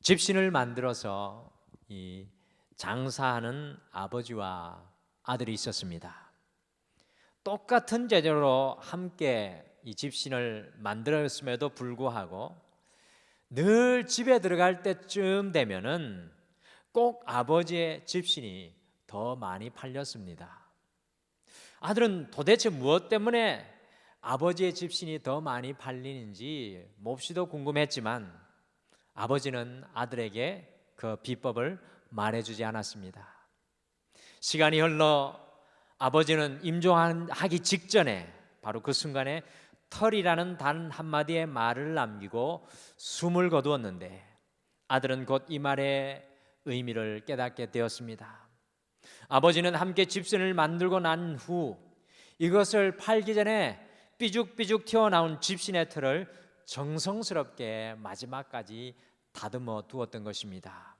집신을 만들어서 이 장사하는 아버지와 아들이 있었습니다. 똑같은 재료로 함께 이 집신을 만들었음에도 불구하고 늘 집에 들어갈 때쯤 되면은 꼭 아버지의 집신이 더 많이 팔렸습니다. 아들은 도대체 무엇 때문에 아버지의 집신이 더 많이 팔리는지 몹시도 궁금했지만 아버지는 아들에게 그 비법을 말해주지 않았습니다. 시간이 흘러 아버지는 임종하기 직전에 바로 그 순간에 털이라는 단 한마디의 말을 남기고 숨을 거두었는데 아들은 곧 이 말의 의미를 깨닫게 되었습니다. 아버지는 함께 집신을 만들고 난 후 이것을 팔기 전에 삐죽삐죽 튀어나온 집신의 털을 정성스럽게 마지막까지 다듬어 두었던 것입니다.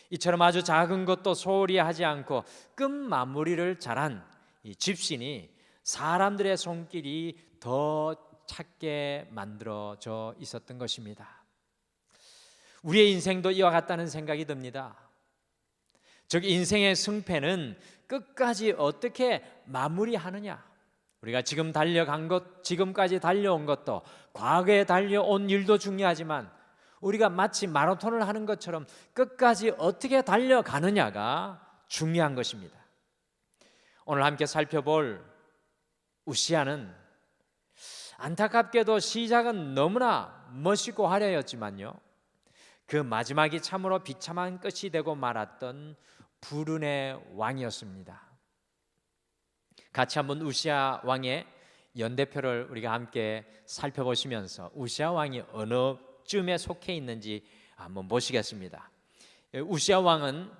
이처럼 아주 작은 것도 소홀히 하지 않고 끝 마무리를 잘한 이 집신이 사람들의 손길이 더 찾게 만들어져 있었던 것입니다. 우리의 인생도 이와 같다는 생각이 듭니다. 즉 인생의 승패는 끝까지 어떻게 마무리하느냐. 우리가 지금 달려간 것, 지금까지 달려온 것도, 과거에 달려온 일도 중요하지만 우리가 마치 마라톤을 하는 것처럼 끝까지 어떻게 달려가느냐가 중요한 것입니다. 오늘 함께 살펴볼 우시아는 안타깝게도 시작은 너무나 멋있고 화려했지만요, 그 마지막이 참으로 비참한 끝이 되고 말았던 불운의 왕이었습니다. 같이 한번 우시아 왕의 연대표를 우리가 함께 살펴보시면서 우시아 왕이 어느 쯤에 속해 있는지 한번 보시겠습니다. 우시아 왕은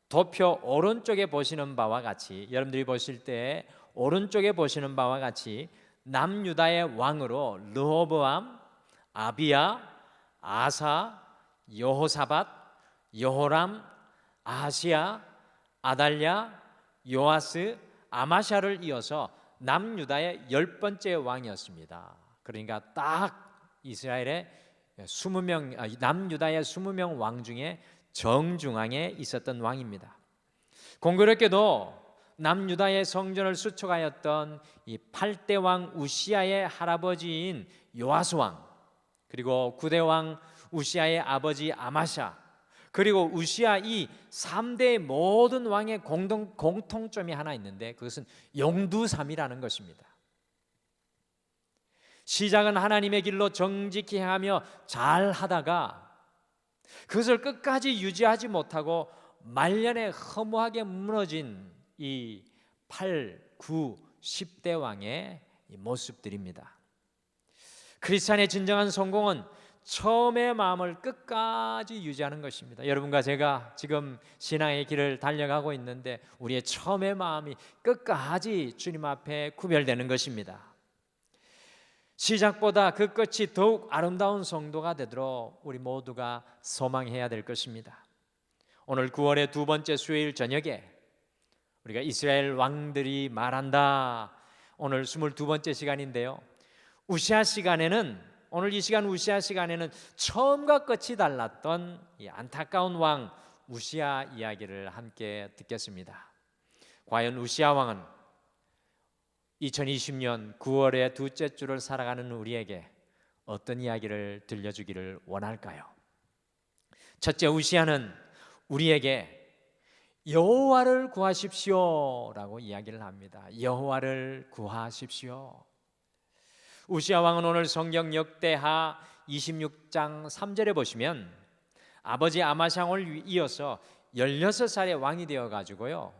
도표 오른쪽에 보시는 바와 같이, 여러분들이 보실 때 오른쪽에 보시는 바와 같이 남유다의 왕으로 르호보암, 아비야, 아사, 여호사밧, 여호람, 아하시야, 아달랴, 요아스, 아마샤를 이어서 남유다의 10번째 왕이었습니다. 그러니까 딱 이스라엘의 20명, 남유다의 20명 왕 중에 정중앙에 있었던 왕입니다. 공교롭게도 남유다의 성전을 수축하였던 이 8대 왕 우시아의 할아버지인 요아스 왕, 그리고 9대 왕 우시아의 아버지 아마샤, 그리고 우시아 이 3대의 모든 왕의 공통점이 하나 있는데 그것은 용두삼이라는 것입니다. 시작은 하나님의 길로 정직히 행하며 잘 하다가 그것을 끝까지 유지하지 못하고 말년에 허무하게 무너진 이 8, 9, 10대 왕의 모습들입니다. 크리스찬의 진정한 성공은 처음의 마음을 끝까지 유지하는 것입니다. 여러분과 제가 지금 신앙의 길을 달려가고 있는데 우리의 처음의 마음이 끝까지 주님 앞에 구별되는 것입니다. 시작보다 그 끝이 더욱 아름다운 성도가 되도록 우리 모두가 소망해야 될 것입니다. 오늘 9월의 두 번째 수요일 저녁에 우리가 이스라엘 왕들이 말한다, 오늘 22번째 시간인데요, 우시아 시간에는, 오늘 이 시간 우시아 시간에는 처음과 끝이 달랐던 이 안타까운 왕 우시아 이야기를 함께 듣겠습니다. 과연 우시아 왕은 2020년 9월의 둘째 주를 살아가는 우리에게 어떤 이야기를 들려주기를 원할까요? 첫째, 우시아는 우리에게 여호와를 구하십시오라고 이야기를 합니다. 여호와를 구하십시오. 우시아 왕은 오늘 성경 역대하 26장 3절에 보시면 아버지 아마샹을 이어서 16살의 왕이 되어 가지고요,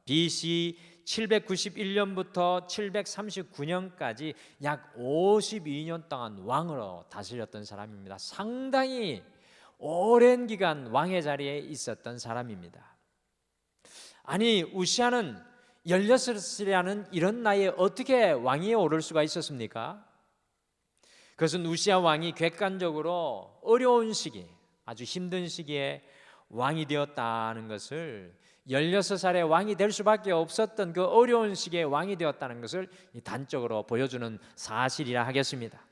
BC 791년부터 739년까지 약 52년 동안 왕으로 다스렸던 사람입니다. 상당히 오랜 기간 왕의 자리에 있었던 사람입니다. 아니, 우시아는 16살이라는 이런 나이에 어떻게 왕위에 오를 수가 있었습니까? 그것은 우시아 왕이 객관적으로 어려운 시기, 아주 힘든 시기에 왕이 되었다는 것을, 16살에 왕이 될 수밖에 없었던 그 어려운 시기에 왕이 되었다는 것을 단적으로 보여주는 사실이라 하겠습니다.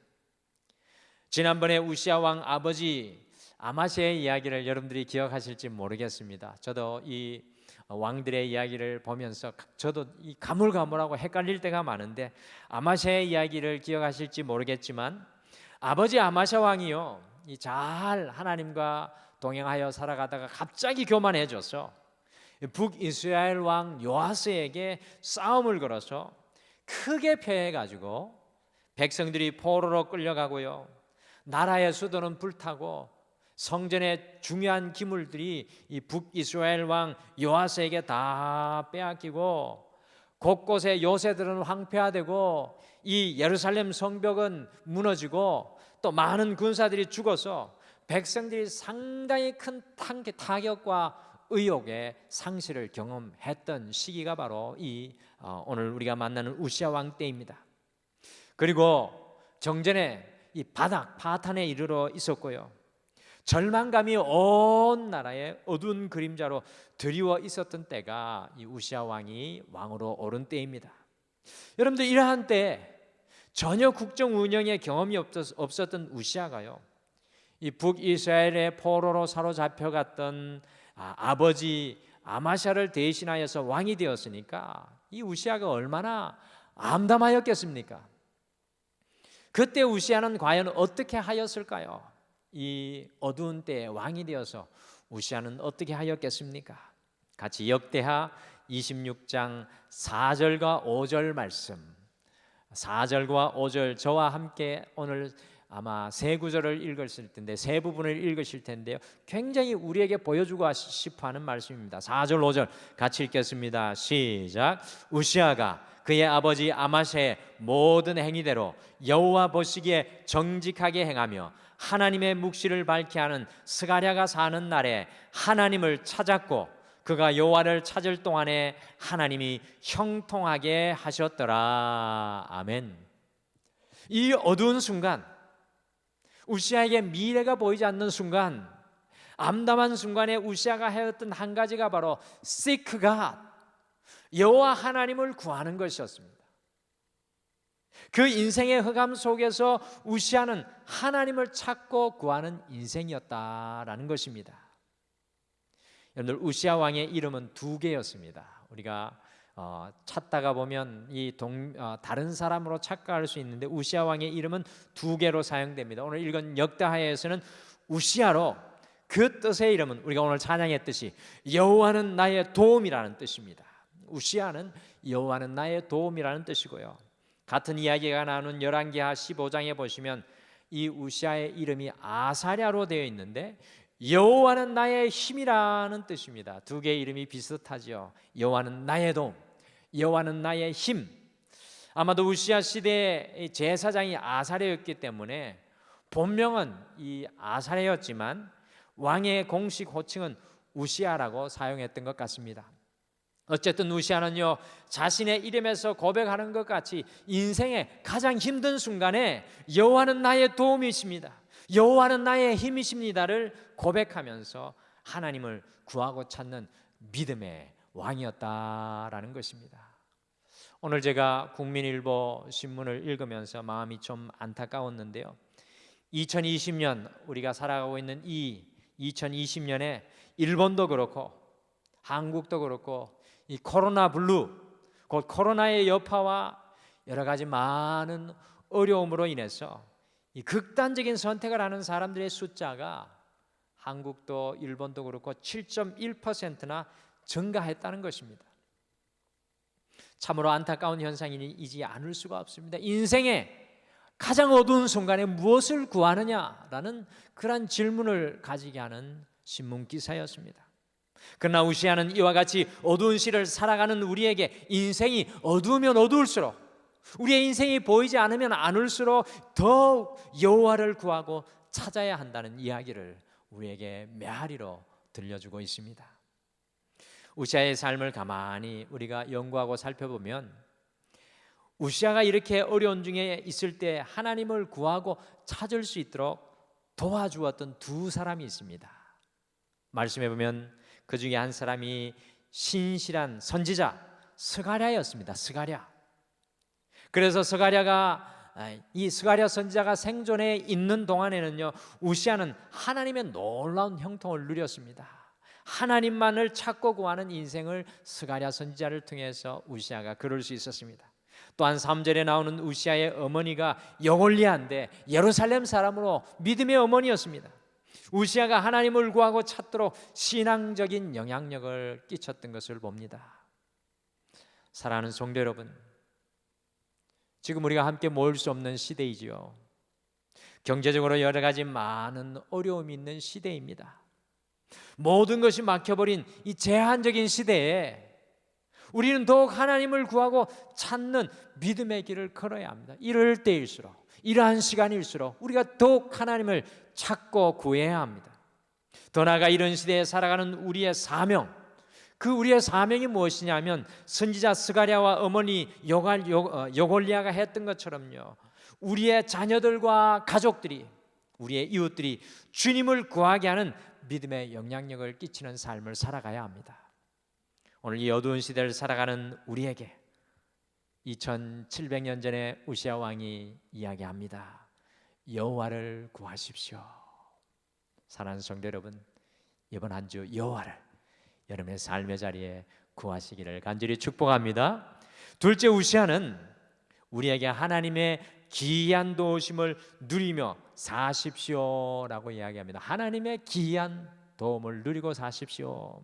지난번에 우시아 왕 아버지 아마시아의 이야기를 여러분들이 기억하실지 모르겠습니다. 저도 이 왕들의 이야기를 보면서 저도 이 가물가물하고 헷갈릴 때가 많은데, 아마시아의 이야기를 기억하실지 모르겠지만 아버지 아마시아 왕이요, 이 잘 하나님과 동행하여 살아가다가 갑자기 교만해져서 북이스라엘 왕 요아스에게 싸움을 걸어서 크게 패해가지고 백성들이 포로로 끌려가고요, 나라의 수도는 불타고 성전의 중요한 기물들이 이 북이스라엘 왕 요아스에게 다 빼앗기고 곳곳에 요새들은 황폐화되고 이 예루살렘 성벽은 무너지고 또 많은 군사들이 죽어서 백성들이 상당히 큰 타격과 의욕의 상실을 경험했던 시기가 바로 이 오늘 우리가 만나는 우시아 왕 때입니다. 그리고 정전에 이 바닥 파탄에 이르러 있었고요, 절망감이 온 나라에 어두운 그림자로 드리워 있었던 때가 이 우시아 왕이 왕으로 오른 때입니다. 여러분들, 이러한 때 전혀 국정 운영의 경험이 없었던 우시아가요, 이 북이스라엘의 포로로 사로잡혀갔던 아버지 아마샤를 대신하여서 왕이 되었으니까 이 우시아가 얼마나 암담하였겠습니까? 그때 우시아는 과연 어떻게 하였을까요? 이 어두운 때에 왕이 되어서 우시아는 어떻게 하였겠습니까? 같이 역대하 26장 4절과 5절 말씀, 4절과 5절 저와 함께 오늘 아마 세 구절을 읽으실 텐데, 세 부분을 읽으실 텐데요, 굉장히 우리에게 보여주고 싶어하는 말씀입니다. 4절 5절 같이 읽겠습니다. 시작. 우시아가 그의 아버지 아마샤의 모든 행위대로 여호와 보시기에 정직하게 행하며 하나님의 묵시를 밝게 하는 스가랴가 사는 날에 하나님을 찾았고 그가 여호와를 찾을 동안에 하나님이 형통하게 하셨더라. 아멘. 이 어두운 순간, 우시아에게 미래가 보이지 않는 순간, 암담한 순간에 우시아가 해왔던 한 가지가 바로 Seek God, 여호와 하나님을 구하는 것이었습니다. 그 인생의 흑암 속에서 우시아는 하나님을 찾고 구하는 인생이었다라는 것입니다. 여러분들, 우시아 왕의 이름은 두 개였습니다. 우리가 찾다가 보면 다른 사람으로 착각할 수 있는데 우시아 왕의 이름은 두 개로 사용됩니다. 오늘 읽은 역대하에서는 우시아로, 그 뜻의 이름은 우리가 오늘 찬양했듯이 여호와는 나의 도움이라는 뜻입니다. 우시아는 여호와는 나의 도움이라는 뜻이고요, 같은 이야기가 나오는 열왕기하 15장에 보시면 이 우시아의 이름이 아사랴로 되어 있는데 여호와는 나의 힘이라는 뜻입니다. 두 개의 이름이 비슷하죠. 여호와는 나의 도움, 여호와는 나의 힘. 아마도 우시아 시대의 제사장이 아사랴였기 때문에 본명은 이 아사랴였지만 왕의 공식 호칭은 우시아라고 사용했던 것 같습니다. 어쨌든 우시아는요, 자신의 이름에서 고백하는 것 같이 인생의 가장 힘든 순간에 여호와는 나의 도움이십니다, 여호와는 나의 힘이십니다를 고백하면서 하나님을 구하고 찾는 믿음의 왕이었다라는 것입니다. 오늘 제가 국민일보 신문을 읽으면서 마음이 좀 안타까웠는데요, 2020년 우리가 살아가고 있는 이 2020년에 일본도 그렇고 한국도 그렇고 이 코로나 블루, 곧 코로나의 여파와 여러 가지 많은 어려움으로 인해서 이 극단적인 선택을 하는 사람들의 숫자가 한국도 일본도 그렇고 7.1%나 증가했다는 것입니다. 참으로 안타까운 현상이지 않을 수가 없습니다. 인생의 가장 어두운 순간에 무엇을 구하느냐라는 그런 질문을 가지게 하는 신문 기사였습니다. 그러나 우시아는 이와 같이 어두운 시를 살아가는 우리에게 인생이 어두우면 어두울수록, 우리의 인생이 보이지 않으면 않을수록 더욱 여호와를 구하고 찾아야 한다는 이야기를 우리에게 메아리로 들려주고 있습니다. 우시아의 삶을 가만히 우리가 연구하고 살펴보면 우시아가 이렇게 어려운 중에 있을 때 하나님을 구하고 찾을 수 있도록 도와주었던 두 사람이 있습니다. 말씀해 보면 그 중에 한 사람이 신실한 선지자 스가랴였습니다. 스가랴. 그래서 스가랴가 이 스가랴 선지자가 생존해 있는 동안에는요, 우시아는 하나님의 놀라운 형통을 누렸습니다. 하나님만을 찾고 구하는 인생을 스가랴 선지자를 통해서 우시아가 그럴 수 있었습니다. 또한 3절에 나오는 우시아의 어머니가 여골리아인데 예루살렘 사람으로 믿음의 어머니였습니다. 우시아가 하나님을 구하고 찾도록 신앙적인 영향력을 끼쳤던 것을 봅니다. 사랑하는 성도 여러분, 지금 우리가 함께 모일 수 없는 시대이지요. 경제적으로 여러 가지 많은 어려움이 있는 시대입니다. 모든 것이 막혀버린 이 제한적인 시대에 우리는 더욱 하나님을 구하고 찾는 믿음의 길을 걸어야 합니다. 이럴 때일수록, 이러한 시간일수록 우리가 더욱 하나님을 찾고 구해야 합니다. 더 나아가 이런 시대에 살아가는 우리의 사명, 그 우리의 사명이 무엇이냐면 선지자 스가랴와 어머니 여골리아가 했던 것처럼요, 우리의 자녀들과 가족들이, 우리의 이웃들이 주님을 구하게 하는 믿음의 영향력을 끼치는 삶을 살아가야 합니다. 오늘 이 어두운 시대를 살아가는 우리에게 2700년 전에 우시아 왕이 이야기합니다. 여호와를 구하십시오. 사랑하는 성도 여러분, 이번 한 주 여호와를 여러분의 삶의 자리에 구하시기를 간절히 축복합니다. 둘째, 우시아는 우리에게 하나님의 기이한 도우심을 누리며 사십시오라고 이야기합니다. 하나님의 기이한 도움을 누리고 사십시오.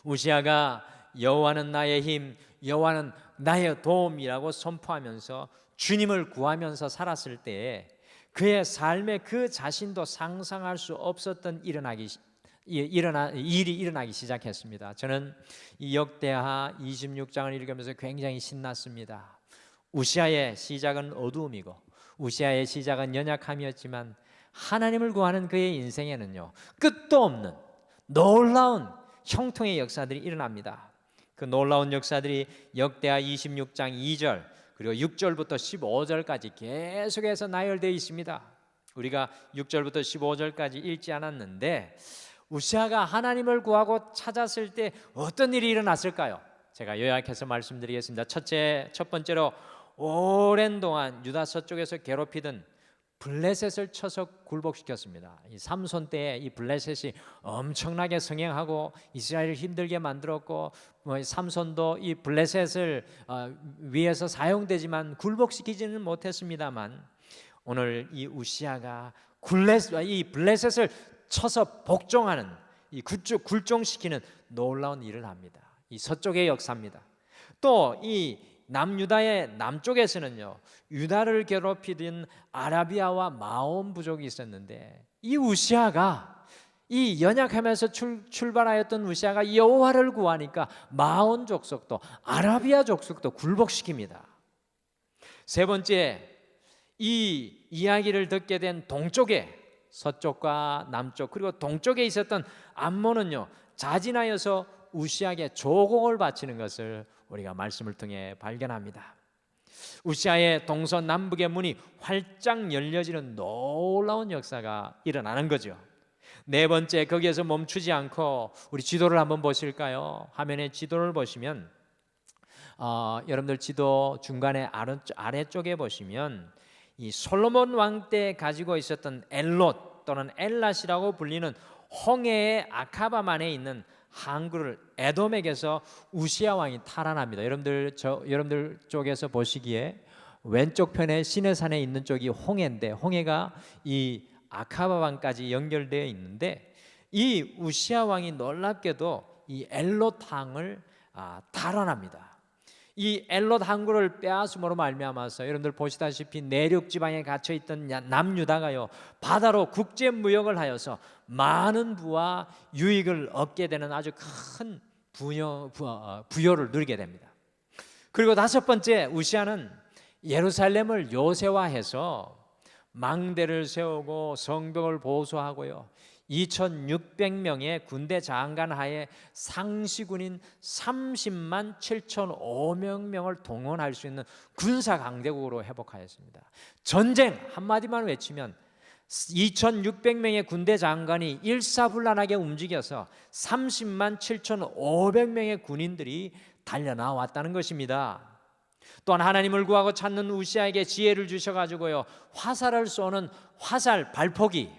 우시아가 여호와는 나의 힘, 여호와는 나의 도움이라고 선포하면서 주님을 구하면서 살았을 때에 그의 삶에 그 자신도 상상할 수 없었던 일이 일어나기 시작했습니다. 저는 이 역대하 26장을 읽으면서 굉장히 신났습니다. 우시아의 시작은 어두움이고 우시아의 시작은 연약함이었지만 하나님을 구하는 그의 인생에는요, 끝도 없는 놀라운 형통의 역사들이 일어납니다. 그 놀라운 역사들이 역대하 26장 2절 그리고 6절부터 15절까지 계속해서 나열되어 있습니다. 우리가 6절부터 15절까지 읽지 않았는데 우시아가 하나님을 구하고 찾았을 때 어떤 일이 일어났을까요? 제가 요약해서 말씀드리겠습니다. 첫 번째로 오랜 동안 유다 서쪽에서 괴롭히던 블레셋을 쳐서 굴복시켰습니다. 이 삼손 때에 이 블레셋이 엄청나게 성행하고 이스라엘을 힘들게 만들었고, 삼손도 이 블레셋을 위해서 사용되지만 굴복시키지는 못했습니다만, 오늘 이 우시아가 이 블레셋을 쳐서 복종하는, 이 굴종시키는 놀라운 일을 합니다. 이 서쪽의 역사입니다. 또 이 남유다의 남쪽에서는요, 유다를 괴롭히던 아라비아와 마온 부족이 있었는데, 이 우시아가, 이 연약하면서 출발하였던 우시아가 여호와를 구하니까 마온 족속도 아라비아 족속도 굴복시킵니다. 세 번째, 이 이야기를 듣게 된 동쪽에, 서쪽과 남쪽 그리고 동쪽에 있었던 암몬은요, 자진하여서 우시아에게 조공을 바치는 것을 우리가 말씀을 통해 발견합니다. 우시아의 동서남북의 문이 활짝 열려지는 놀라운 역사가 일어나는 거죠. 네 번째, 거기에서 멈추지 않고 우리 지도를 한번 보실까요? 화면에 지도를 보시면 여러분들 지도 중간에 아래쪽에 보시면 이 솔로몬 왕 때 가지고 있었던 엘롯 또는 엘랏이라고 불리는 홍해의 아카바만에 있는 항구를 에돔에게서 우시아 왕이 탈환합니다. 여러분들 쪽에서 보시기에 왼쪽 편에 시내산에 있는 쪽이 홍해인데, 홍해가 이 아카바만까지 연결되어 있는데, 이 우시아 왕이 놀랍게도 이 엘롯 항을 탈환합니다. 이 엘롯 항구를 빼앗음으로 말미암아서 여러분들 보시다시피 내륙 지방에 갇혀 있던 남유다가요, 바다로 국제 무역을 하여서 많은 부와 유익을 얻게 되는 아주 큰 부여를 누리게 됩니다. 그리고 다섯 번째, 우시아는 예루살렘을 요새화해서 망대를 세우고 성벽을 보수하고요, 2600명의 군대 장관 하에 상시군인 30만 7,500명을 동원할 수 있는 군사 강대국으로 회복하였습니다. 전쟁 한마디만 외치면 2600명의 군대 장관이 일사불란하게 움직여서 30만 7,500명의 군인들이 달려나왔다는 것입니다. 또한 하나님을 구하고 찾는 우시아에게 지혜를 주셔가지고요, 화살을 쏘는 화살 발포기,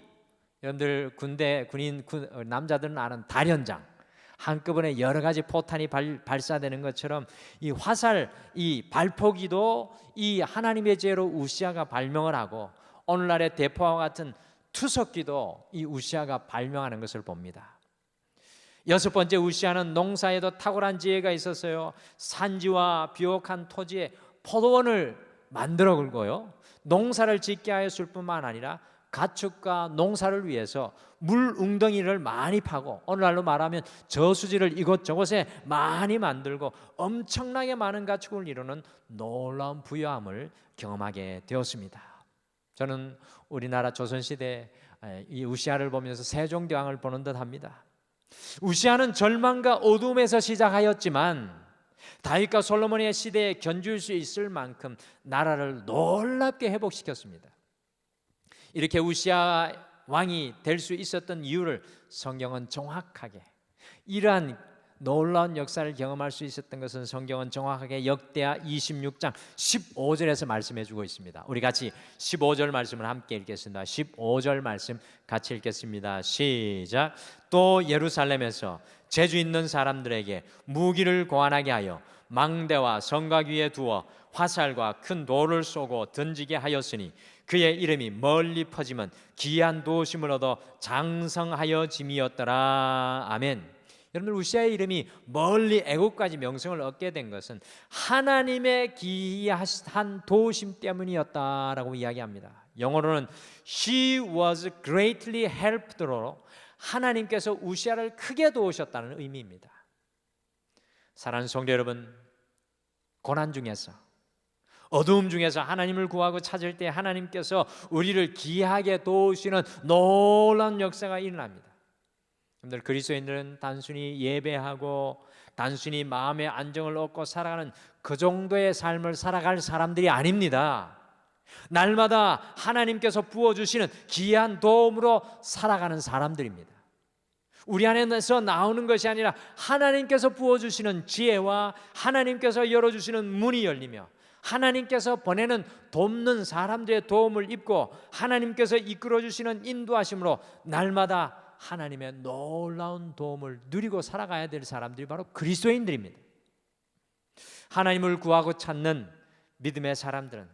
여러분들 군인 남자들은 아는 달연장, 한꺼번에 여러 가지 포탄이 발사되는 것처럼 이 화살, 이 발포기도 이 하나님의 지혜로 우시아가 발명을 하고, 오늘날의 대포와 같은 투석기도 이 우시아가 발명하는 것을 봅니다. 여섯 번째, 우시아는 농사에도 탁월한 지혜가 있었어요. 산지와 비옥한 토지에 포도원을 만들어 걸고요, 농사를 짓게 하였을 뿐만 아니라 가축과 농사를 위해서 물 웅덩이를 많이 파고, 오늘날로 말하면 저수지를 이곳저곳에 많이 만들고 엄청나게 많은 가축을 이루는 놀라운 부유함을 경험하게 되었습니다. 저는 우리나라 조선시대 이 우시아를 보면서 세종대왕을 보는 듯 합니다. 우시아는 절망과 어둠에서 시작하였지만 다윗과 솔로몬의 시대에 견줄 수 있을 만큼 나라를 놀랍게 회복시켰습니다. 이렇게 우시아 왕이 될 수 있었던 이유를 성경은 정확하게, 이러한 놀라운 역사를 경험할 수 있었던 것은 성경은 정확하게 역대하 26장 15절에서 말씀해 주고 있습니다. 우리 같이 15절 말씀을 함께 읽겠습니다. 15절 말씀 같이 읽겠습니다. 시작. 또 예루살렘에서 재주 있는 사람들에게 무기를 고안하게 하여 망대와 성곽 위에 두어 화살과 큰 돌을 쏘고 던지게 하였으니 그의 이름이 멀리 퍼지면 기이한 도심을 얻어 장성하여짐이었더라. 아멘. 여러분들, 우시아의 이름이 멀리 애국까지 명성을 얻게 된 것은 하나님의 기이한 도우심 때문이었다라고 이야기합니다. 영어로는 She was greatly helped로 하나님께서 우시아를 크게 도우셨다는 의미입니다. 사랑하는 성도 여러분, 고난 중에서, 어두움 중에서 하나님을 구하고 찾을 때 하나님께서 우리를 기이하게 도우시는 놀라운 역사가 일어납니다. 여러분들, 그리스도인들은 단순히 예배하고 단순히 마음의 안정을 얻고 살아가는 그 정도의 삶을 살아갈 사람들이 아닙니다. 날마다 하나님께서 부어주시는 귀한 도움으로 살아가는 사람들입니다. 우리 안에서 나오는 것이 아니라 하나님께서 부어주시는 지혜와 하나님께서 열어주시는 문이 열리며 하나님께서 보내는 돕는 사람들의 도움을 입고 하나님께서 이끌어주시는 인도하심으로 날마다 하나님의 놀라운 도움을 누리고 살아가야 될 사람들이 바로 그리스도인들입니다. 하나님을 구하고 찾는 믿음의 사람들은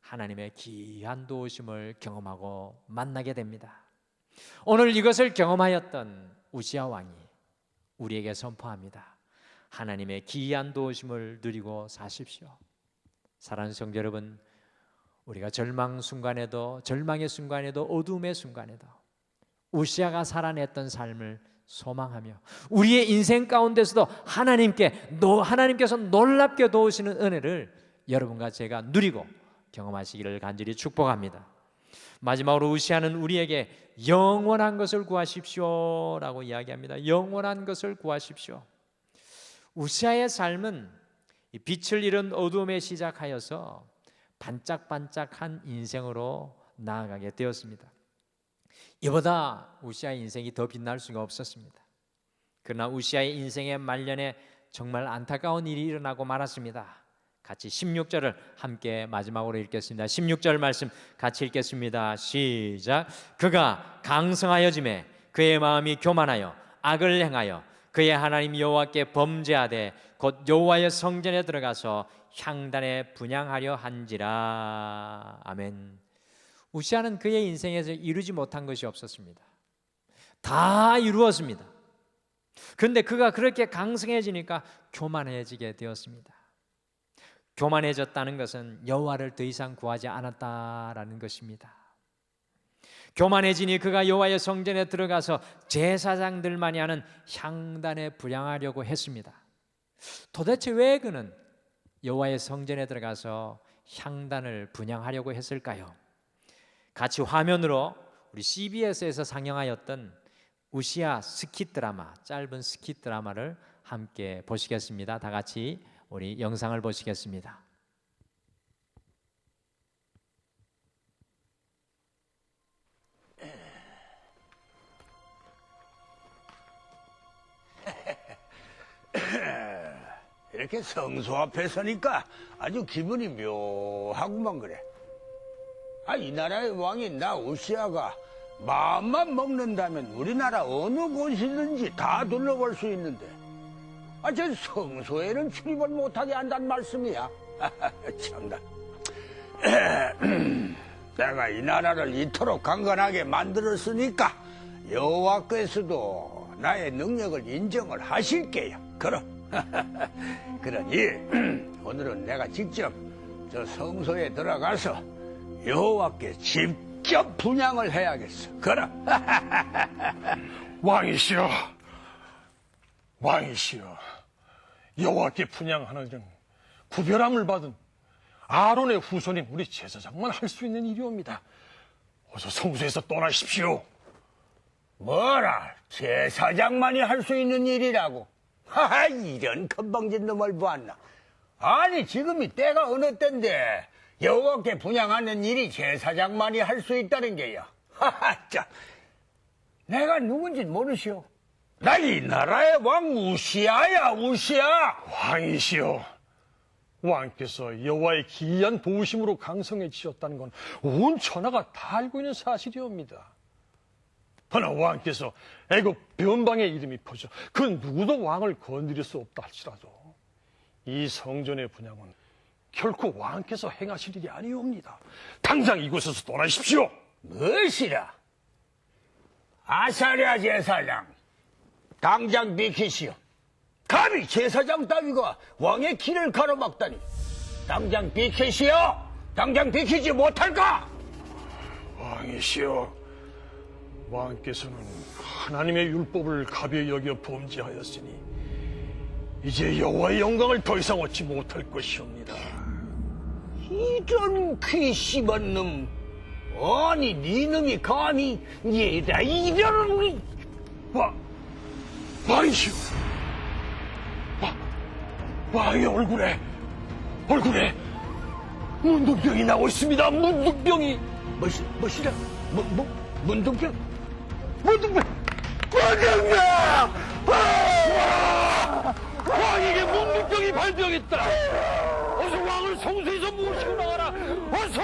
하나님의 귀한 도우심을 경험하고 만나게 됩니다. 오늘 이것을 경험하였던 우시아 왕이 우리에게 선포합니다. 하나님의 귀한 도우심을 누리고 사십시오. 사랑하는 성도 여러분, 우리가 절망의 순간에도 어둠의 순간에도 우시아가 살아냈던 삶을 소망하며 우리의 인생 가운데서도 하나님께서 놀랍게 도우시는 은혜를 여러분과 제가 누리고 경험하시기를 간절히 축복합니다. 마지막으로 우시아는 우리에게 영원한 것을 구하십시오라고 이야기합니다. 영원한 것을 구하십시오. 우시아의 삶은 빛을 잃은 어둠에 시작하여서 반짝반짝한 인생으로 나아가게 되었습니다. 이보다 우시아의 인생이 더 빛날 수가 없었습니다. 그러나 우시아의 인생의 말년에 정말 안타까운 일이 일어나고 말았습니다. 같이 16절을 함께 마지막으로 읽겠습니다. 16절 말씀 같이 읽겠습니다. 시작. 그가 강성하여짐에 그의 마음이 교만하여 악을 행하여 그의 하나님 여호와께 범죄하되 곧 여호와의 성전에 들어가서 향단에 분향하려 한지라. 아멘. 우시아는 그의 인생에서 이루지 못한 것이 없었습니다. 다 이루었습니다. 그런데 그가 그렇게 강성해지니까 교만해지게 되었습니다. 교만해졌다는 것은 여호와를 더 이상 구하지 않았다라는 것입니다. 교만해지니 그가 여호와의 성전에 들어가서 제사장들만이 하는 향단에 분향하려고 했습니다. 도대체 왜 그는 여호와의 성전에 들어가서 향단을 분향하려고 했을까요? 같이 화면으로 우리 CBS에서 상영하였던 우시아 스킷 드라마, 짧은 스킷 드라마를 함께 보시겠습니다. 다 같이 우리 영상을 보시겠습니다. 이렇게 성소 앞에 서니까 아주 기분이 묘하구만 그래. 이 나라의 왕인 나 우시아가 마음만 먹는다면 우리나라 어느 곳이든지 다 둘러볼 수 있는데 저 성소에는 출입을 못하게 한단 말씀이야. 참나. 내가 이 나라를 이토록 강건하게 만들었으니까 여호와께서도 나의 능력을 인정을 하실게요. 그럼. 그러니 오늘은 내가 직접 저 성소에 들어가서 여호와께 직접 분향을 해야겠어. 그럼. 왕이시여, 왕이시여, 여호와께 분향하는 구별함을 받은 아론의 후손인 우리 제사장만 할 수 있는 일이옵니다. 어서 성소에서 떠나십시오. 뭐라? 제사장만이 할 수 있는 일이라고? 이런 건방진 놈을 보았나? 아니 지금이 때가 어느 때인데 여호와께 분향하는 일이 제사장만이 할 수 있다는 게요. 자, 내가 누군지 모르시오? 나 이 나라의 왕 우시아야, 우시아. 왕이시여, 왕께서 여호와의 기이한 도우심으로 강성해지셨다는 건 온 천하가 다 알고 있는 사실이옵니다. 허나 왕께서 애굽 변방의 이름이 퍼져 그 누구도 왕을 건드릴 수 없다 할지라도 이 성전의 분향은 결코 왕께서 행하실 일이 아니옵니다. 당장 이곳에서 떠나십시오. 무엇이라? 아사랴 제사장, 당장 비키시오. 감히 제사장 따위가 왕의 길을 가로막다니. 당장 비키시오. 당장 비키지 못할까? 왕이시여, 왕께서는 하나님의 율법을 가벼이 여겨 범죄하였으니 이제 여호와의 영광을 더 이상 얻지 못할 것이옵니다. 이런 귀씨번 놈. 아니 네 놈이 감히 얘다 이런. 왕이시여, 왕의 얼굴에 문둥병이 나고 있습니다. 문둥병이. 뭐시라? 문둥병? 문둥병! 왕에게 문둥병이 발병했다. 어서 왕을 성소에서 모시고 나가라. 어서!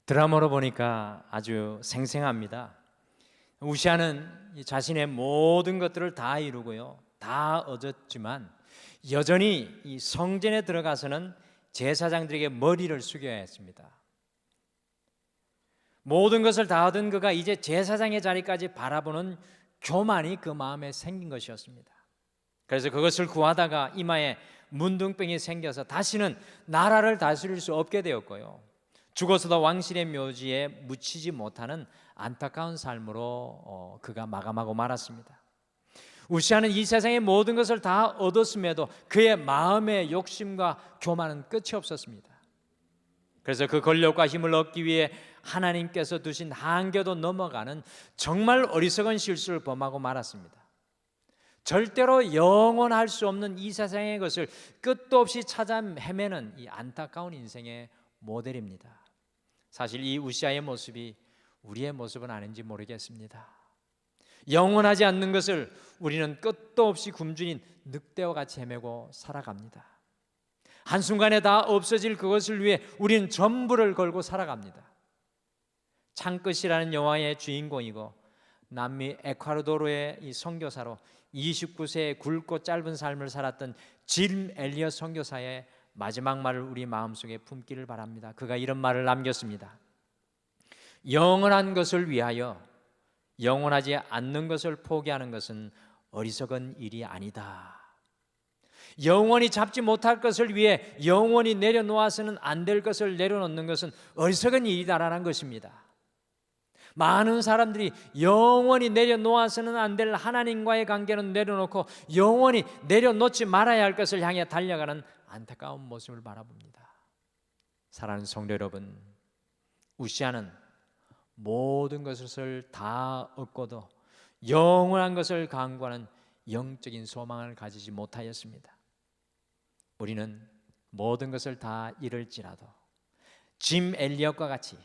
드라마로 보니까 아주 생생합니다. 우시아는 자신의 모든 것들을 다 이루고요, 다 얻었지만 여전히 이 성전에 들어가서는 제사장들에게 머리를 숙여야 했습니다. 모든 것을 다 얻은 그가 이제 제사장의 자리까지 바라보는 교만이 그 마음에 생긴 것이었습니다. 그래서 그것을 구하다가 이마에 문둥병이 생겨서 다시는 나라를 다스릴 수 없게 되었고요, 죽어서도 왕실의 묘지에 묻히지 못하는 안타까운 삶으로 그가 마감하고 말았습니다. 우시아는 이 세상의 모든 것을 다 얻었음에도 그의 마음의 욕심과 교만은 끝이 없었습니다. 그래서 그 권력과 힘을 얻기 위해 하나님께서 두신 한계도 넘어가는 정말 어리석은 실수를 범하고 말았습니다. 절대로 영원할 수 없는 이 세상의 것을 끝도 없이 찾아 헤매는 이 안타까운 인생의 모델입니다. 사실 이 우시아의 모습이 우리의 모습은 아닌지 모르겠습니다. 영원하지 않는 것을 우리는 끝도 없이 굶주린 늑대와 같이 헤매고 살아갑니다. 한순간에 다 없어질 그것을 위해 우리는 전부를 걸고 살아갑니다. 창끝이라는 영화의 주인공이고 남미 에콰도르의 이 선교사로 29세의 굵고 짧은 삶을 살았던 짐 엘리엇 선교사의 마지막 말을 우리 마음속에 품기를 바랍니다. 그가 이런 말을 남겼습니다. 영원한 것을 위하여 영원하지 않는 것을 포기하는 것은 어리석은 일이 아니다. 영원히 잡지 못할 것을 위해 영원히 내려놓아서는 안 될 것을 내려놓는 것은 어리석은 일이다라는 것입니다. 많은 사람들이 영원히 내려놓아서는 안 될 하나님과의 관계는 내려놓고 영원히 내려놓지 말아야 할 것을 향해 달려가는 안타까운 모습을 바라봅니다. 사랑하는 성도 여러분, 우시아는 모든 것을 다 얻고도 영원한 것을 강구하는 영적인 소망을 가지지 못하였습니다. 우리는 모든 것을 다 잃을지라도 짐 엘리엇과 같이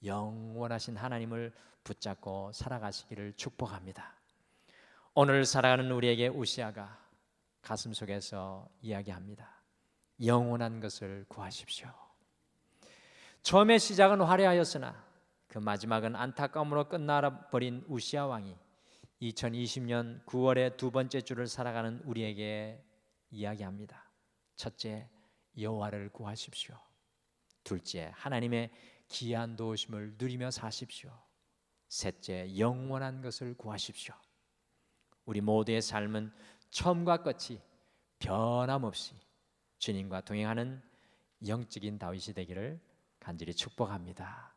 영원하신 하나님을 붙잡고 살아가시기를 축복합니다. 오늘 살아가는 우리에게 우시아가 가슴속에서 이야기합니다. 영원한 것을 구하십시오. 처음의 시작은 화려하였으나 그 마지막은 안타까움으로 끝나버린 우시아 왕이 2020년 9월의 두 번째 주를 살아가는 우리에게 이야기합니다. 첫째, 여호와를 구하십시오. 둘째, 하나님의 귀한 도우심을 누리며 사십시오. 셋째, 영원한 것을 구하십시오. 우리 모두의 삶은 처음과 끝이 변함없이 주님과 동행하는 영적인 다윗이 되기를 간절히 축복합니다.